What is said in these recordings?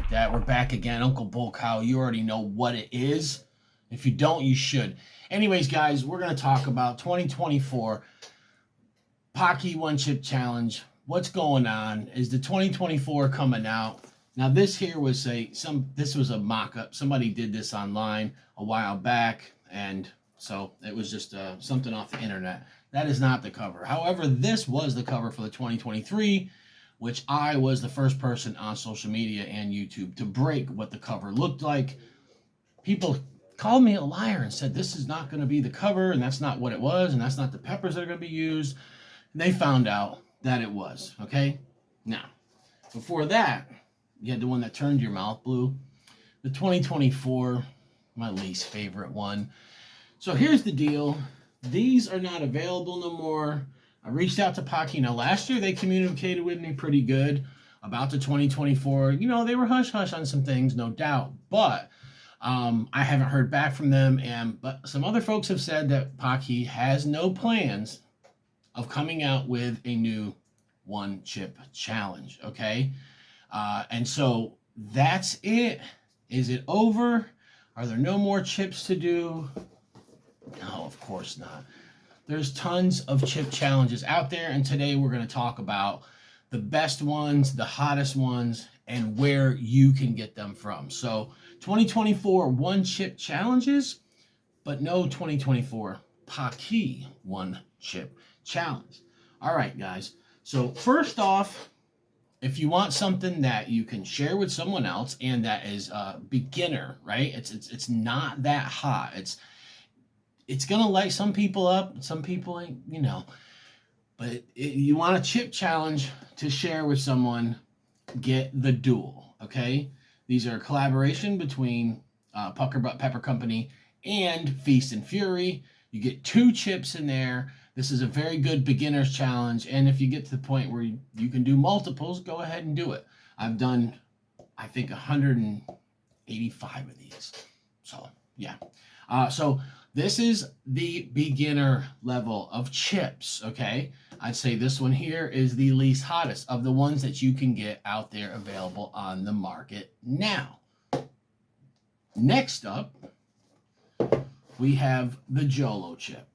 like that. We're back again. Uncle Bull Cow, you already know what it is. If you don't, you should. Anyways, guys, we're going to talk about 2024 Paqui One Chip Challenge. What's going on? Is the 2024 coming out? Now, this here was this was a mock-up. Somebody did this online a while back, and so it was just something off the internet. That is not the cover. However, this was the cover for the 2023, which I was the first person on social media and YouTube to break what the cover looked like. People called me a liar and said this is not going to be the cover, and that's not what it was, and that's not the peppers that are going to be used. And they found out that it was, okay? Now, before that, you had the one that turned your mouth blue. The 2024, my least favorite one. So here's the deal. These are not available no more. I reached out to Paqui. Now, last year they communicated with me pretty good about the 2024. You know, they were hush-hush on some things, no doubt. But I haven't heard back from them. But some other folks have said that Paqui has no plans of coming out with a new one chip challenge, okay? And so that's it. Is it over? Are there no more chips to do? No, of course not. There's tons of chip challenges out there, and today we're going to talk about the best ones, the hottest ones, and where you can get them from. So 2024 one chip challenges, but no 2024 Paqui one chip challenge. All right, guys. So first off, if you want something that you can share with someone else and that is beginner, right? It's not that hot. It's going to light some people up, some people ain't, you know. But you want a chip challenge to share with someone, get the Duel, okay? These are a collaboration between Warthog Pepper Company and Feast and Fury. You get 2 chips in there. This is a very good beginner's challenge. And if you get to the point where you can do multiples, go ahead and do it. I've done, I think, 185 of these. So, yeah. So this is the beginner level of chips, okay? I'd say this one here is the least hottest of the ones that you can get out there available on the market now. Next up, we have the Jolo Chip.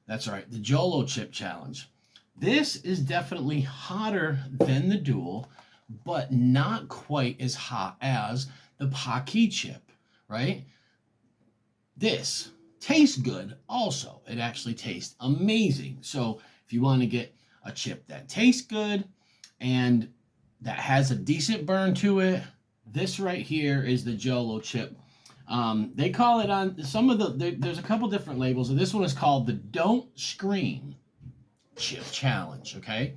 That's right, the Jolo Chip Challenge. This is definitely hotter than the Duel, but not quite as hot as the Paqui chip, right? This tastes good also. It actually tastes amazing. So if you want to get a chip that tastes good and that has a decent burn to it, this right here is the Jolo Chip. They call it on some of there's a couple different labels, and this one is called the Don't Scream Chip Challenge, okay?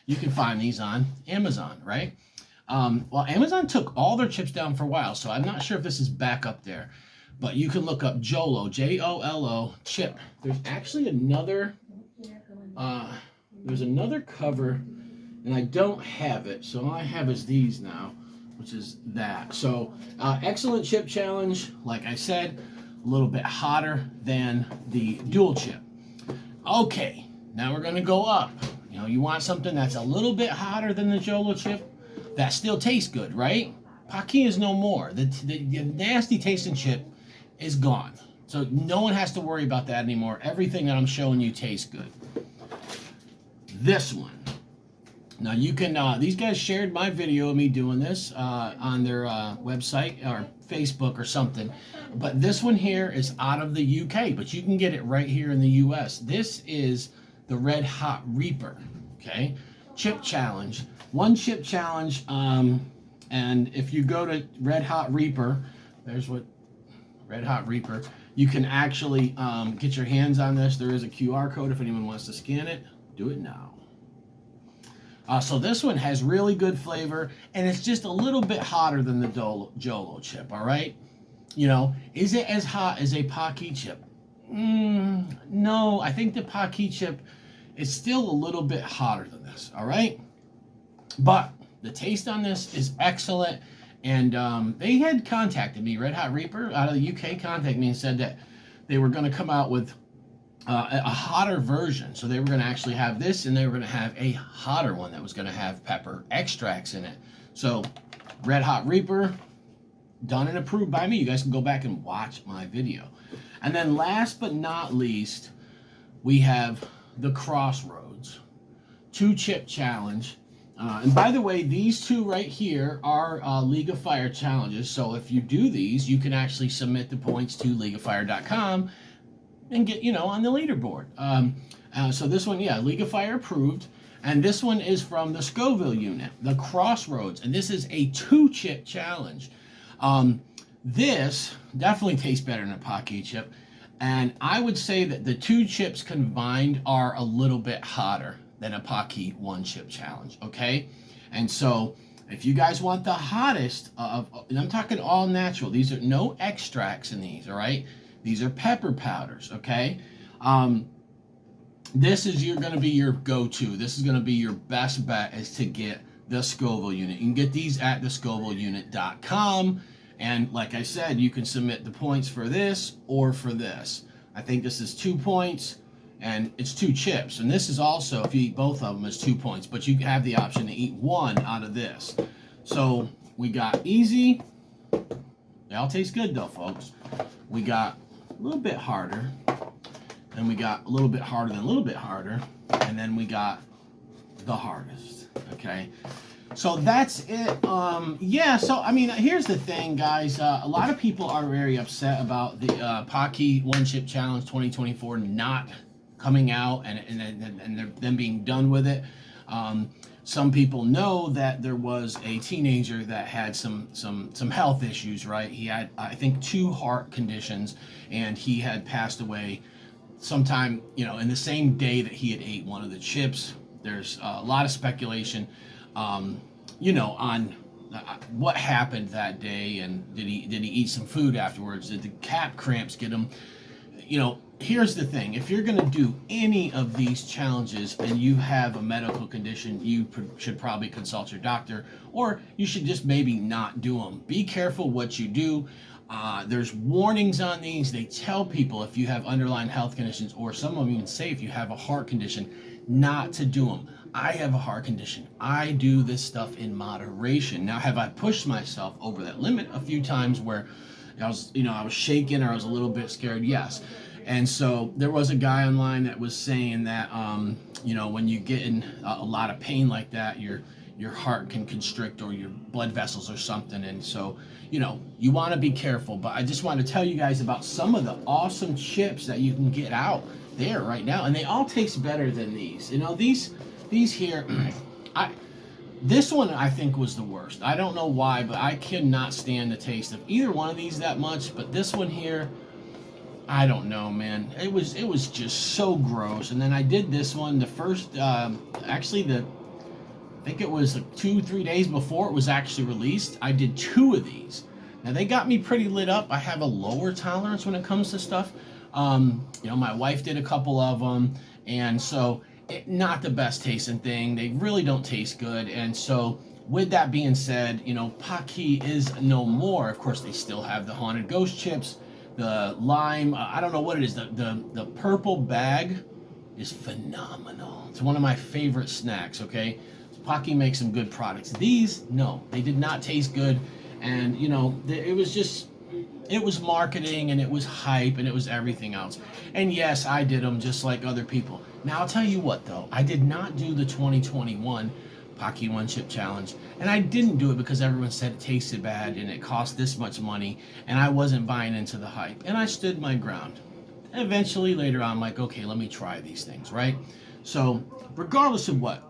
You can find these on Amazon, right? Well, Amazon took all their chips down for a while, so I'm not sure if this is back up there. But you can look up Jolo, J-O-L-O, chip. There's actually another, there's another cover, and I don't have it. So all I have is these now, which is that. So excellent chip challenge. Like I said, a little bit hotter than the Duel chip. Okay, now we're going to go up. You know, you want something that's a little bit hotter than the Jolo chip that still tastes good, right? Paqui is no more. The nasty tasting chip is gone. So no one has to worry about that anymore. Everything that I'm showing you tastes good. This one. Now you can, these guys shared my video of me doing this on their website or Facebook or something. But this one here is out of the UK, but you can get it right here in the US. This is the RedHot Reaper, okay? Chip challenge. One chip challenge, and if you go to RedHot Reaper, there's what RedHot Reaper, you can actually get your hands on this. There is a QR code if anyone wants to scan it. Do it now. So this one has really good flavor, and it's just a little bit hotter than the Jolo chip, all right? You know, is it as hot as a Paqui chip? No, I think the Paqui chip is still a little bit hotter than this, all right? But the taste on this is excellent. And they had contacted me, RedHot Reaper out of the UK contacted me and said that they were going to come out with a hotter version. So they were going to actually have this, and they were going to have a hotter one that was going to have pepper extracts in it. So RedHot Reaper, done and approved by me. You guys can go back and watch my video. And then last but not least, we have the Crossroads 2-chip challenge. And by the way, these two right here are League of Fire challenges. So if you do these, you can actually submit the points to leagueoffire.com and get, you know, on the leaderboard. So this one, yeah, League of Fire approved. And this one is from the Scoville Unit, the Crossroads. And this is a 2-chip challenge. This definitely tastes better than a Paqui chip. And I would say that the 2 chips combined are a little bit hotter than a Paqui 1-chip challenge, okay? And so if you guys want the hottest and I'm talking all natural, these are no extracts in these, all right? These are pepper powders, okay? This is going to be your go-to. This is going to be your best bet, is to get the Scoville Unit. You can get these at thescovilleunit.com. And like I said, you can submit the points for this or for this. I think this is 2 points, and it's 2 chips. And this is also, if you eat both of them, is 2 points. But you have the option to eat 1 out of this. So we got easy. They all taste good though, folks. We got a little bit harder. And we got a little bit harder than a little bit harder. And then we got the hardest, okay? So that's it. Yeah, so I mean, here's the thing, guys. A lot of people are very upset about the Paqui 1-chip challenge 2024 not coming out and them being done with it. Some people know that there was a teenager that had some health issues, right? He had, I think, 2 heart conditions, and he had passed away sometime, you know, in the same day that he had ate one of the chips. There's a lot of speculation, you know, on what happened that day, and did he eat some food afterwards? Did the cap cramps get him? You know, here's the thing: if you're going to do any of these challenges and you have a medical condition, you should probably consult your doctor, or you should just maybe not do them. Be careful what you do. There's warnings on these. They tell people if you have underlying health conditions, or some of them even say if you have a heart condition, not to do them. I have a heart condition. I do this stuff in moderation. Now, have I pushed myself over that limit a few times where I was shaking, or I was a little bit scared? Yes. And so there was a guy online that was saying that, you know, when you get in a lot of pain like that, your heart can constrict, or your blood vessels or something. And so, you know, you want to be careful. But I just want to tell you guys about some of the awesome chips that you can get out there right now. And they all taste better than these. You know, these here, this one I think was the worst. I don't know why, but I cannot stand the taste of either one of these that much. But this one here, I don't know, man. It was just so gross. And then I did this one the first, I think it was like 2-3 days before it was actually released. I did 2 of these. Now they got me pretty lit up. I have a lower tolerance when it comes to stuff. You know, my wife did a couple of them, and so not the best tasting thing. They really don't taste good. And so with that being said, you know, Paqui is no more. Of course, they still have the haunted ghost chips, the lime. I don't know what it is. The purple bag is phenomenal. It's one of my favorite snacks. Okay, so Paqui makes some good products. These, no, they did not taste good. And you know, it was marketing, and it was hype, and it was everything else. And yes, I did them just like other people. Now, I'll tell you what, though. I did not do the 2021 Paqui 1-chip challenge. And I didn't do it because everyone said it tasted bad and it cost this much money, and I wasn't buying into the hype. And I stood my ground. And eventually, later on, I'm like, okay, let me try these things, right? So, regardless of what,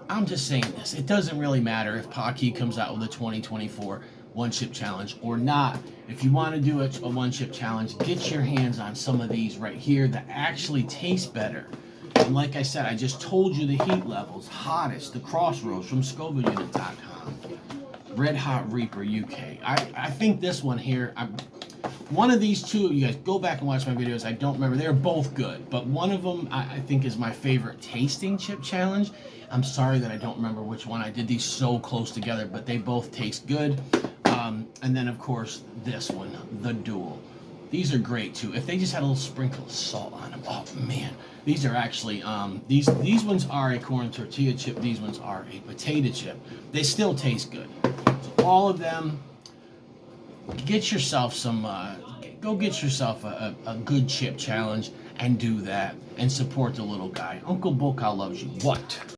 I'm just saying this. It doesn't really matter if Paqui comes out with a 2024 1-chip challenge or not. If you want to do a 1-chip challenge, get your hands on some of these right here that actually taste better. And like I said, I just told you the heat levels. Hottest, the Crossroads from ScovilleUnit.com. RedHot Reaper UK. I think this one here, one of these two, you guys go back and watch my videos. I don't remember. They're both good. But one of them I think is my favorite tasting chip challenge. I'm sorry that I don't remember which one. I did these so close together, but they both taste good. And then, of course, this one, the Duel. These are great, too. If they just had a little sprinkle of salt on them, oh, man. These are actually, these ones are a corn tortilla chip. These ones are a potato chip. They still taste good. So all of them, get yourself some, go get yourself a good chip challenge and do that and support the little guy. Uncle Bull Cow loves you. What?